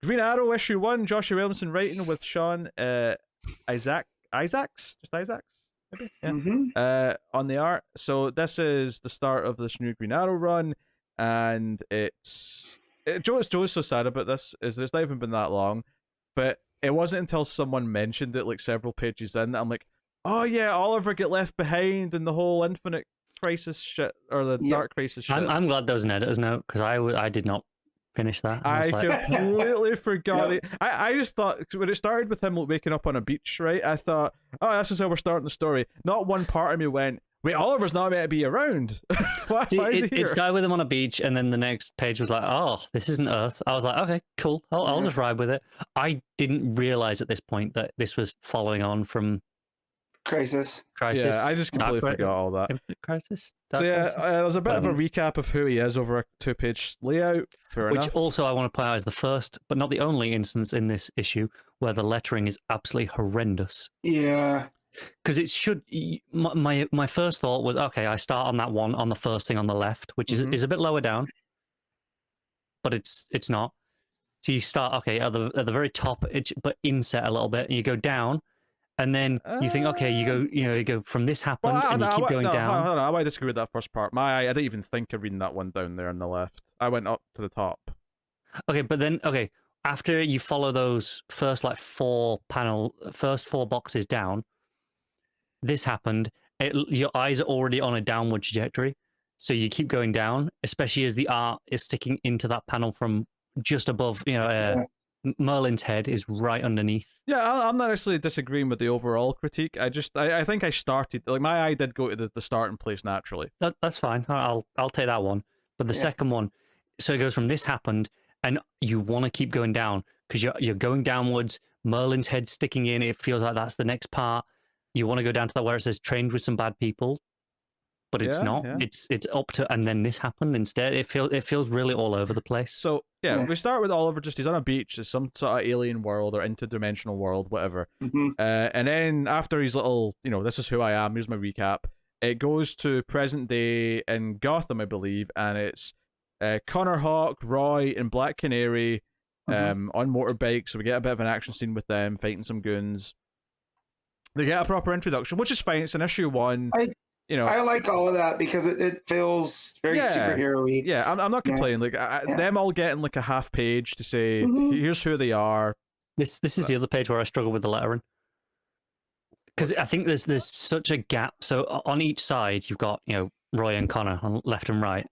Green Arrow issue 1, Joshua Williamson writing with Sean Isaacs, just Isaacs, maybe, yeah. On the art. So this is the start of this new Green Arrow run, and Joe's so sad about this is that it's not even been that long, but it wasn't until someone mentioned it like several pages in that I'm like, oh yeah, Oliver get left behind and the whole Infinite Crisis shit or the Dark Crisis shit. I'm glad there was an editor's note because I did not finish that. I completely forgot it. I just thought when it started with him waking up on a beach, right? I thought, oh, this is how we're starting the story. Not one part of me went, wait, Oliver's not meant to be around. why is he here? It started with him on a beach, and then the next page was like, oh, this isn't Earth. I was like, okay, cool. I'll just ride with it. I didn't realize at this point that this was following on from Crisis. Yeah, I just completely forgot all that. Crisis. So yeah, there's a bit of a recap of who he is over a 2-page layout. Which also I want to point out is the first, but not the only instance in this issue where the lettering is absolutely horrendous. Yeah. Because it should. My first thought was, okay, I start on that one on the first thing on the left, which is a bit lower down, but it's not. So you start at the very top, but inset a little bit, and you go down. And then you think, okay, you go from this happened, and you keep going down. Hold on, I might disagree with that first part. I didn't even think of reading that one down there on the left. I went up to the top. Okay, but then after you follow those first four boxes down, this happened. Your eyes are already on a downward trajectory, so you keep going down, especially as the art is sticking into that panel from just above. Merlin's head is right underneath. Yeah, I'm not necessarily disagreeing with the overall critique. I think I started my eye did go to the starting place naturally. That's fine. I'll take that one. But the second one, so it goes from this happened, and you want to keep going down because you're going downwards. Merlin's head sticking in. It feels like that's the next part. You want to go down to that where it says trained with some bad people, but it's not. Yeah. It's up to, and then this happened instead. It feels really all over the place. So we start with Oliver. He's on a beach. It's some sort of alien world or interdimensional world, whatever. And then after his little, this is who I am. Here's my recap. It goes to present day in Gotham, I believe, and it's Connor Hawk, Roy, and Black Canary on motorbikes. So we get a bit of an action scene with them fighting some goons. They get a proper introduction, which is fine. It's an issue 1. I like all of that because it feels very superhero-y. Yeah, I'm not complaining. Them all getting a half page to say, here's who they are. This is the other page where I struggle with the lettering. Because I think there's such a gap. So on each side, you've got, Roy and Connor on left and right.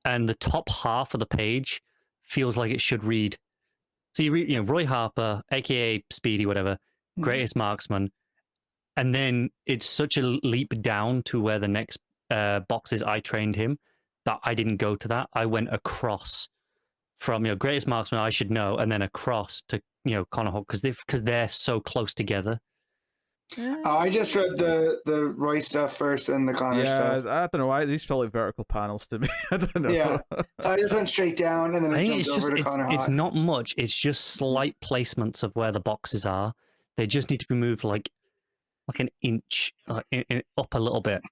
And the top half of the page feels like it should read. So you read, Roy Harper, a.k.a. Speedy, whatever, greatest marksman. And then it's such a leap down to where the next box is I trained him that I didn't go to that. I went across from greatest marksman I should know, and then across to Connor Hawk because they're so close together. I just read the Roy stuff first and the Connor stuff. I don't know why these felt like vertical panels to me. I don't know. Yeah, so I just went straight down and then I jumped over to Connor Hawk. It's not much. It's just slight placements of where the boxes are. They just need to be moved like an inch up a little bit,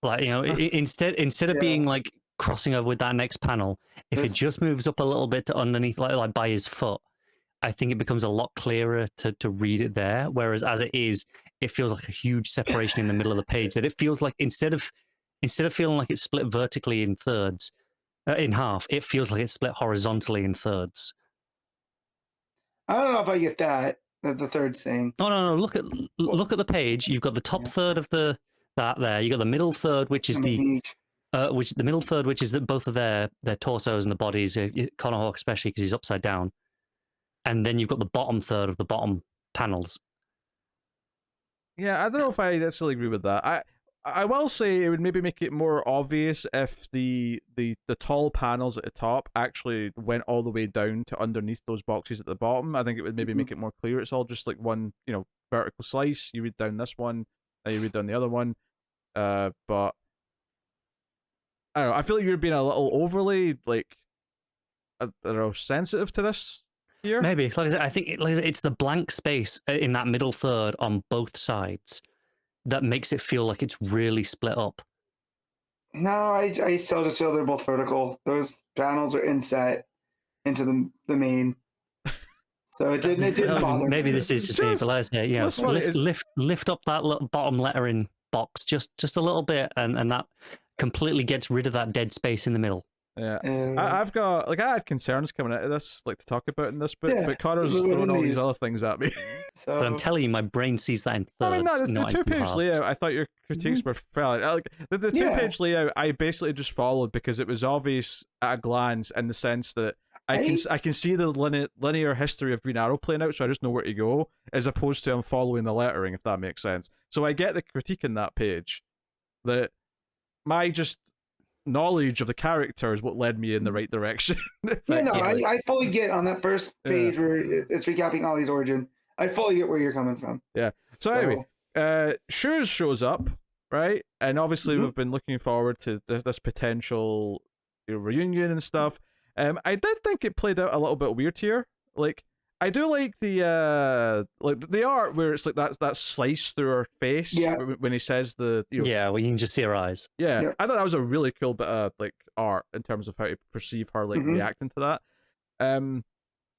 instead of being crossing over with that next panel, if it just moves up a little bit to underneath, like by his foot, I think it becomes a lot clearer to read it there. Whereas as it is, it feels like a huge separation in the middle of the page. That it feels like instead of feeling like it's split vertically in thirds, in half, it feels like it's split horizontally in thirds. I don't know if I get that. The third thing. Oh no! Look at the page. You've got the top third of that there. You got the middle third, which is the middle third, which is both of their torsos and the bodies. Connor Hawk especially because he's upside down, and then you've got the bottom third of the bottom panels. Yeah, I don't know if I necessarily agree with that. I will say it would maybe make it more obvious if the tall panels at the top actually went all the way down to underneath those boxes at the bottom. I think it would maybe make it more clear. It's all just like one, vertical slice. You read down this one, you read down the other one. But I don't know. I feel like you're being a little overly I don't know, sensitive to this here. Maybe. Like I said, I think it's the blank space in that middle third on both sides that makes it feel like it's really split up. No, I still just feel they're both vertical. Those panels are inset into the main. So it didn't bother maybe me. this is just me, but let's say, you know, lift up that little bottom lettering box just a little bit, and that completely gets rid of that dead space in the middle. Yeah, I've got I had concerns coming out of this, like to talk about in this book, but Connor's throwing all these other things at me. So, but I'm telling you, my brain sees that in thirds. I mean, no, the 2-page layout, I thought your critiques were fair. Like the 2-page layout, I basically just followed because it was obvious at a glance, in the sense that I can see the linear history of Green Arrow playing out, so I just know where to go, as opposed to I'm following the lettering, if that makes sense. So I get the critique in that page, that my just knowledge of the character is what led me in the right direction. I fully get on that first page where it's recapping Ollie's origin. I fully get where you're coming from. Yeah. So anyway, Shoes shows up, right? And obviously we've been looking forward to this potential reunion and stuff. I did think it played out a little bit weird here. Like, I do like the art where it's like that slice through her face when he says the well, you can just see her eyes. Yeah, I thought that was a really cool bit of like art in terms of how to perceive her reacting to that.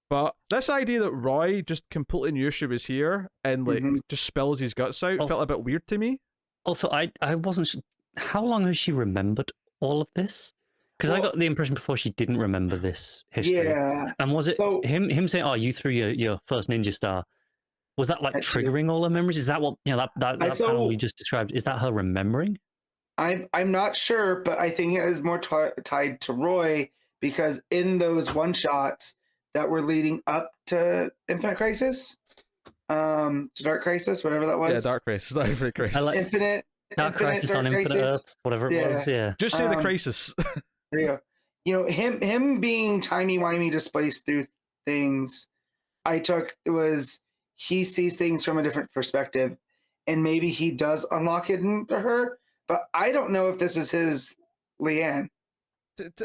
But this idea that Roy just completely knew she was here and like just spills his guts out felt a bit weird to me. Also, I wasn't sure, how long has she remembered all of this? Because I got the impression before she didn't remember this history. Yeah. And was it him saying, "Oh, you threw your first ninja star"? Was that like triggering all her memories? Is that what that panel we just described? Is that her remembering? I'm not sure, but I think it is more tied to Roy, because in those one shots that were leading up to Infinite Crisis, to Dark Crisis, whatever that was. Yeah, Dark Crisis, not Infinite Crisis. Infinite Crisis on Infinite Earths, whatever it was. Yeah, just say the Crisis. There you go. You know, him being timey-wimey displaced through things, I took it was he sees things from a different perspective, and maybe he does unlock it into her, but I don't know if this is his Leanne.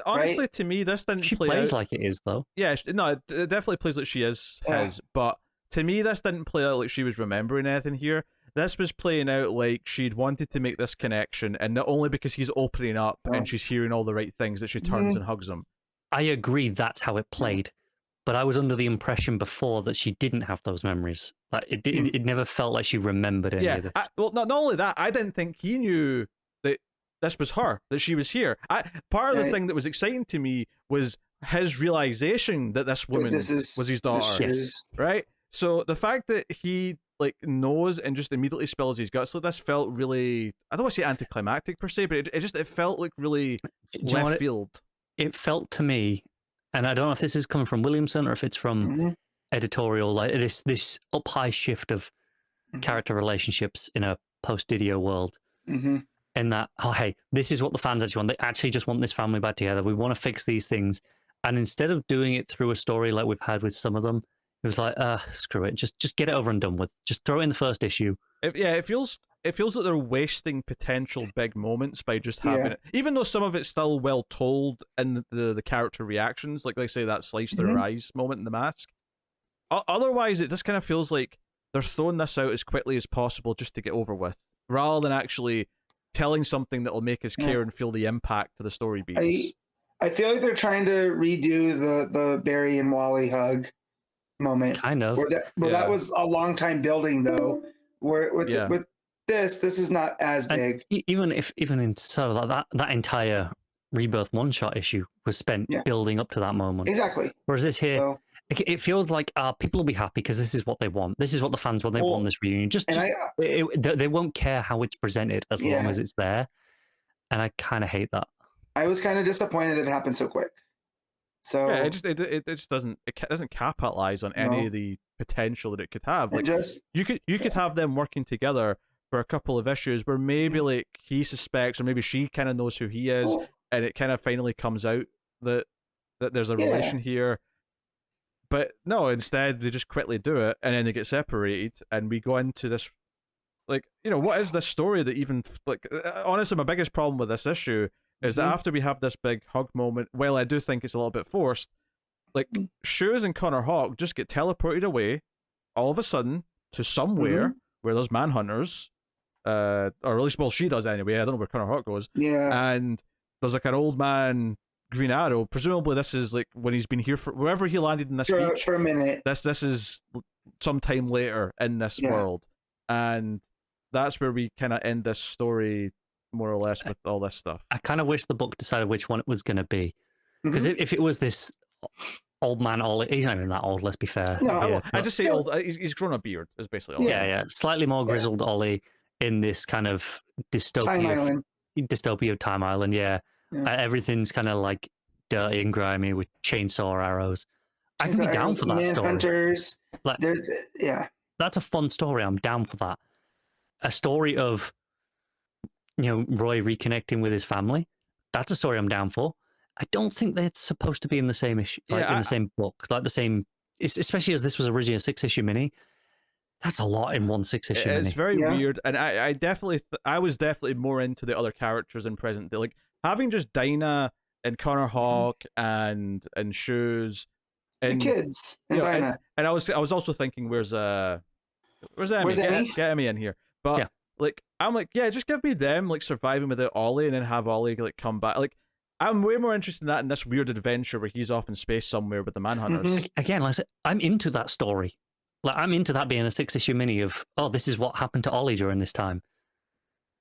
Honestly, to me, this didn't she play plays out like it is, though. Yeah, no, it definitely plays like she is his, but to me, this didn't play out like she was remembering anything here. This was playing out like she'd wanted to make this connection, and not only because he's opening up and she's hearing all the right things that she turns and hugs him. I agree that's how it played, but I was under the impression before that she didn't have those memories. Like it never felt like she remembered any of this. Well, not only that, I didn't think he knew that this was her, that she was here. Part of the thing that was exciting to me was his realization that this woman was his daughter. Yes. Right? So the fact that he like knows and just immediately spills his guts like this felt really, I don't want to say anticlimactic per se, but it felt like really left field. It felt to me, and I don't know if this is coming from Williamson or if it's from editorial, like this up high shift of character relationships in a post Didio world. And that, oh hey, this is what the fans actually want. They actually just want this family back together. We want to fix these things. And instead of doing it through a story like we've had with some of them, it was like, screw it, just get it over and done with. Just throw it in the first issue. It feels like they're wasting potential big moments by just having it. Even though some of it's still well told in the character reactions, like say that slice through her eyes moment in the mask. Otherwise, it just kind of feels like they're throwing this out as quickly as possible just to get over with, rather than actually telling something that will make us care and feel the impact to the story beats. I feel like they're trying to redo the Barry and Wally hug moment, kind of. That was a long time building, though. Where with this is not as big. Even that entire Rebirth one shot issue was spent building up to that moment. Exactly. Whereas this here, it feels like people will be happy because this is what they want. This is what the fans want. They want this reunion. They won't care how it's presented as long as it's there. And I kind of hate that. I was kind of disappointed that it happened so quick. So it just doesn't capitalize on any of the potential that it could have. Like you could have them working together for a couple of issues where maybe like he suspects or maybe she kind of knows who he is, and it kind of finally comes out that there's a relation here. But no, instead they just quickly do it, and then they get separated, and we go into this like, what is this story that even like honestly my biggest problem with this issue is that after we have this big hug moment, while I do think it's a little bit forced, like Shoes and Connor Hawk just get teleported away all of a sudden to somewhere where there's manhunters, or at least, well, she does anyway. I don't know where Connor Hawk goes. Yeah. And there's like an old man Green Arrow, presumably this is like when he's been here for wherever he landed in this beach. For a minute. This is sometime later in this world, and that's where we kind of end this story more or less with all this stuff. I kind of wish the book decided which one it was going to be, because if it was this old man Ollie, he's not even that old. Let's be fair. No, I just say old. He's grown a beard. Is basically all. Yeah, slightly more grizzled Ollie in this kind of dystopia of Time Island. Yeah. Everything's kind of like dirty and grimy with chainsaw arrows. I can be down for that story. Hunters. Like, that's a fun story. I'm down for that. A story of, Roy reconnecting with his family. That's a story I'm down for. I don't think they're supposed to be in the same issue, in the same book, like the same. Especially as this was originally a 6-issue mini. That's a lot in one 6-issue mini. It's very weird, and I definitely, I was definitely more into the other characters in present day, like. Having just Dinah and Connor Hawk and Shoes and the kids and Dinah. And I was also thinking, where's Emmy? Get Emmy in here. But like I'm like, just give me them like surviving without Ollie, and then have Ollie like come back. Like I'm way more interested in that in this weird adventure where he's off in space somewhere with the Manhunters. Again, like I said, I'm into that story. Like I'm into that being a 6-issue mini of this is what happened to Ollie during this time.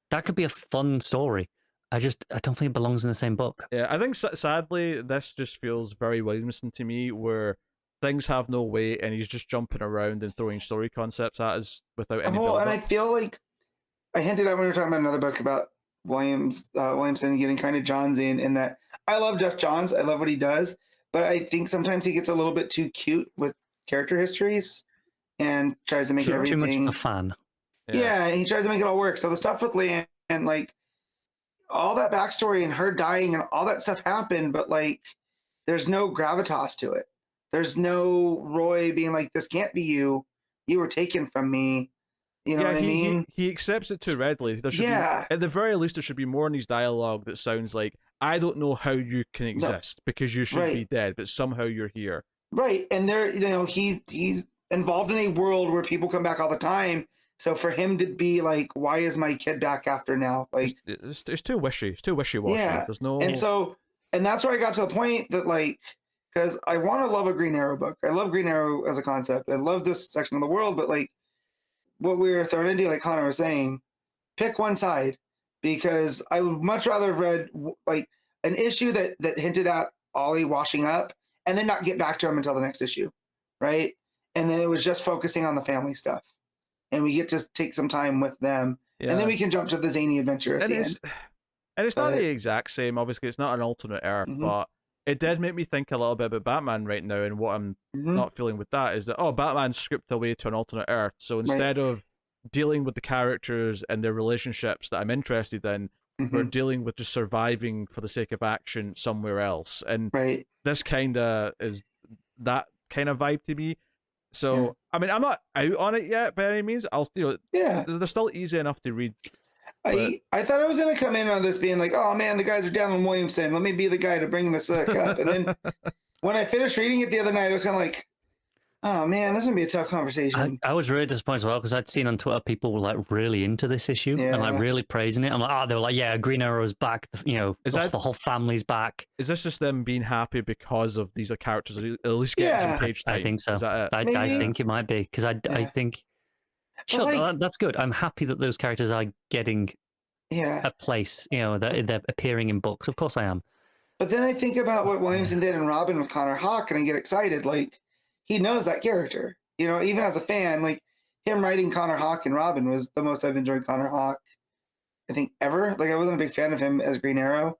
That could be a fun story. I don't think it belongs in the same book. Yeah, I think sadly this just feels very Williamson to me, where things have no weight and he's just jumping around and throwing story concepts at us without any build-up. And I feel like I hinted at when we were talking about another book about Williamson getting kind of Johns in that I love Jeff Johns. I love what he does, but I think sometimes he gets a little bit too cute with character histories and tries to make everything too much of a fan. Yeah, and he tries to make it all work. So the stuff with Leanne and like all that backstory and her dying and all that stuff happened, but like there's no gravitas to it. There's no Roy being like, this can't be you. You were taken from me. You know what I mean? He accepts it too readily. There should be, at the very least, there should be more in his dialogue that sounds like, I don't know how you can exist because you should be dead, but somehow you're here. Right. And there, he's involved in a world where people come back all the time. So for him to be like, why is my kid back after now? Like it's too wishy. It's too wishy-washy. Yeah. There's no. And that's where I got to the point that like, because I want to love a Green Arrow book. I love Green Arrow as a concept. I love this section of the world, but like what we were thrown into, like Connor was saying, pick one side, because I would much rather have read like an issue that hinted at Ollie washing up and then not get back to him until the next issue, right? And then it was just focusing on the family stuff. And we get to take some time with them. And then we can jump to the zany adventure at the end. And it's not the exact same, obviously. It's not an alternate Earth, but it did make me think a little bit about Batman right now, and what I'm not feeling with that is that, Batman's scripted away to an alternate Earth. So instead of dealing with the characters and their relationships that I'm interested in, we're dealing with just surviving for the sake of action somewhere else. And this kind of is that kind of vibe to me. So, I mean, I'm not out on it yet by any means. I'll still, they're still easy enough to read. I thought I was going to come in on this being like, oh man, the guys are down on Williamson. Let me be the guy to bring this up. And then when I finished reading it the other night, I was kind of like, oh man, this is going to be a tough conversation. I was really disappointed as well, because I'd seen on Twitter people were like really into this issue and like really praising it. I'm like, they were like, yeah, Green Arrow's back. The whole family's back. Is this just them being happy because of these characters at least getting some page time? I think so. Is that it? I think it might be, because I think, sure, that's good. I'm happy that those characters are getting a place, that they're appearing in books. Of course I am. But then I think about what Williamson did in Robin with Connor Hawk, and I get excited. Like, he knows that character, even as a fan, like him writing Connor Hawk and Robin was the most I've enjoyed Connor Hawk, I think, ever. Like, I wasn't a big fan of him as Green Arrow.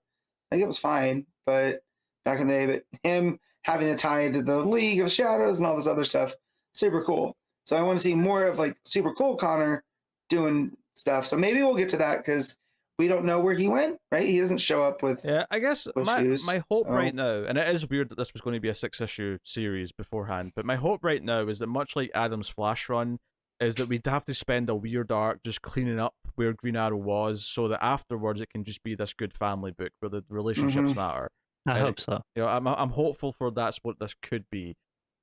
Like, it was fine, but back in the day, but him having the tie to the League of Shadows and all this other stuff, super cool. So I want to see more of like super cool Connor doing stuff. So maybe we'll get to that, because we don't know where he went, right? He doesn't show up with I guess my hope right now, and it is weird that this was going to be a 6-issue series beforehand, but my hope right now is that, much like Adam's Flash run, is that we'd have to spend a weird arc just cleaning up where Green Arrow was, so that afterwards it can just be this good family book where the relationships matter. I hope so. I'm hopeful for that's what this could be.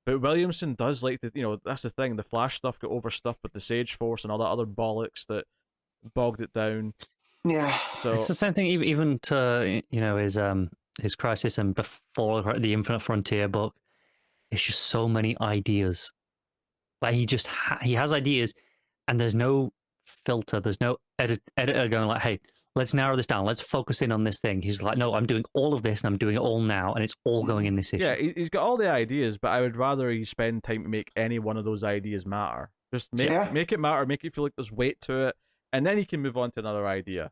But Williamson does like to, that's the thing, the Flash stuff got overstuffed with the Sage Force and all that other bollocks that bogged it down. Yeah. So it's the same thing even to, his his Crisis and before the Infinite Frontier book, it's just so many ideas. Like he has ideas, and there's no filter. There's no editor going like, "Hey, let's narrow this down. Let's focus in on this thing." He's like, "No, I'm doing all of this, and I'm doing it all now, and it's all going in this issue." Yeah, he's got all the ideas, but I would rather he spend time to make any one of those ideas matter. Just make it matter, make it feel like there's weight to it, and then he can move on to another idea.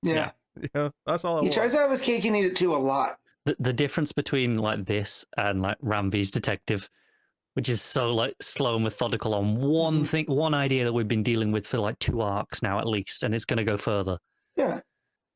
Yeah. You know, that's all I want. Tries to have his cake and eat it too a lot. The difference between like this and like Ram V's Detective, which is so like slow and methodical on one thing, one idea that we've been dealing with for like 2 arcs now at least, and it's going to go further. Yeah,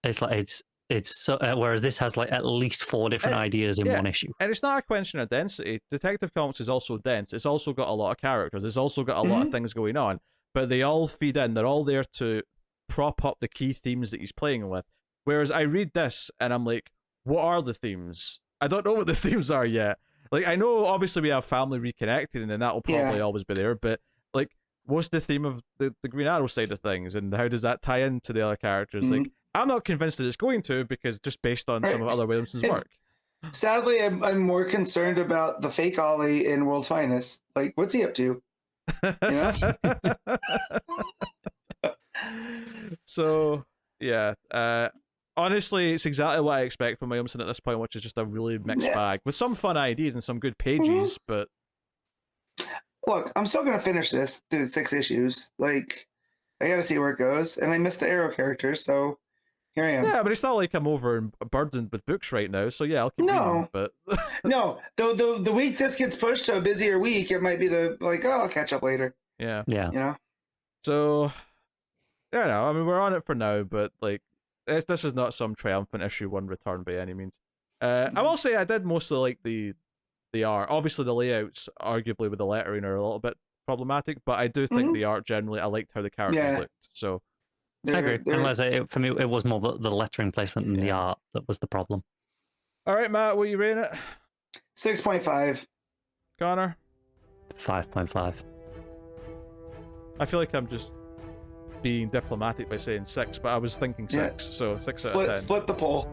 it's like it's so whereas this has like at least 4 different ideas in one issue. And it's not a question of density. Detective Comics is also dense. It's also got a lot of characters. It's also got a lot of things going on, but they all feed in. They're all there to prop up the key themes that he's playing with. Whereas I read this and I'm like, what are the themes? I don't know what the themes are yet. Like, I know obviously we have family reconnecting and that will probably always be there, but like, what's the theme of the Green Arrow side of things, and how does that tie into the other characters? Like, I'm not convinced that it's going to, because just based on some of other Williamson's work. Sadly, I'm more concerned about the fake Ollie in World's Finest. Like, what's he up to? You know? So, yeah. Honestly, it's exactly what I expect from Williamson at this point, which is just a really mixed bag with some fun ideas and some good pages, but... Look, I'm still going to finish this through 6 issues. Like, I got to see where it goes, and I miss the Arrow characters, so here I am. Yeah, but it's not like I'm over and burdened with books right now, so yeah, I'll keep reading, but... No, the week this gets pushed to a busier week, it might be I'll catch up later. Yeah. You know? So, I don't know, I mean, we're on it for now, but, like, this is not some triumphant issue 1 return by any means. I will say I did mostly like the art. Obviously, the layouts, arguably with the lettering, are a little bit problematic, but I do think the art generally, I liked how the characters looked. So I agree. Unless for me, it was more the lettering placement than the art that was the problem. All right, Matt, what are you rating it? 6.5. Connor? 5.5. I feel like I'm just being diplomatic by saying 6, but I was thinking 6, so 6 out of 10. Split the poll.